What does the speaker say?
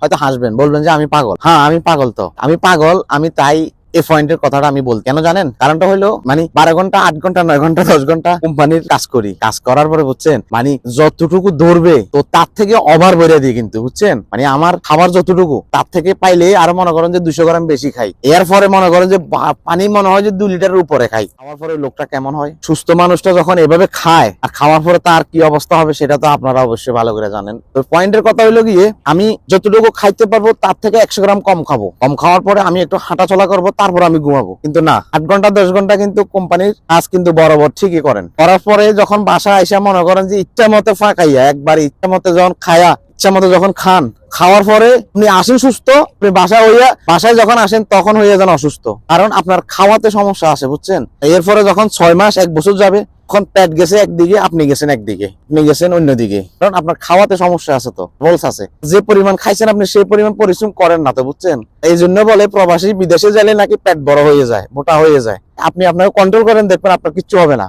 হয়তো হাসবেন, বলবেন যে আমি পাগল। হ্যাঁ আমি পাগল, তো আমি পাগল, আমি তাই এই পয়েন্টের কথাটা আমি বল কেন জানেন? কারণটা হলো মানে 12 ঘন্টা 8 ঘন্টা 9 ঘন্টা 10 ঘন্টা কোম্পানির কাজ করি, কাজ করার পরে বুঝছেন মানে যতটুকু ধরবে তো তার থেকে ওভার বেড়ে দিই কিন্তু, বুঝছেন মানে আমার খাবার যতটুকু তার থেকে পাইলে আরো মনে করেন যে 200 গ্রাম বেশি খাই। এর পরে মনে করেন যে পানি মনে হয় যে 2 লিটারের উপরে খাই। খাওয়ার পরে লোকটা কেমন হয়? সুস্থ মানুষটা যখন এভাবে খায় আর খাওয়ার পরে তার কি অবস্থা হবে সেটা তো আপনারা অবশ্যই ভালো করে জানেন। তো পয়েন্টের কথা হলো গিয়ে আমি যতটুকু খাইতে পারবো তার থেকে 100 গ্রাম কম খাবো। কম খাওয়ার পরে আমি একটু হাঁটাচলা করবো, তারপর আমি ঘুমাবো। কিন্তু না, 8 ঘন্টা 10 ঘন্টা কিন্তু কোম্পানির কাজ কিন্তু বরাবর ঠিকই করেন। করার পরে যখন বাসা এসে মনে করেন যে ইচ্ছা মতো ফাঁকাইয়া একবার ইচ্ছা মতো যখন খায়া ইচ্ছা মতো যখন খান, খাওয়ার পরে আপনি আসেন সুস্থ, আপনি বাসায় যখন আসেন তখন হয়ে যান অসুস্থ, কারণ আপনার খাওয়াতে সমস্যা আছে, বুঝছেন। এরপরে যখন 6 মাস 1 বছর যাবে তখন পেট গেছে একদিকে, আপনি গেছেন একদিকে, আপনি গেছেন অন্যদিকে, কারণ আপনার খাওয়াতে সমস্যা আছে, তো বলস আছে। যে পরিমাণ খাইছেন আপনি সেই পরিমাণ পরিশ্রম করেন না, তো বুঝছেন। এই জন্য বলে প্রবাসী বিদেশে গেলে নাকি পেট বড় হয়ে যায়, মোটা হয়ে যায়। আপনি আপনাকে কন্ট্রোল করেন, দেখবেন আপনার কিচ্ছু হবে না।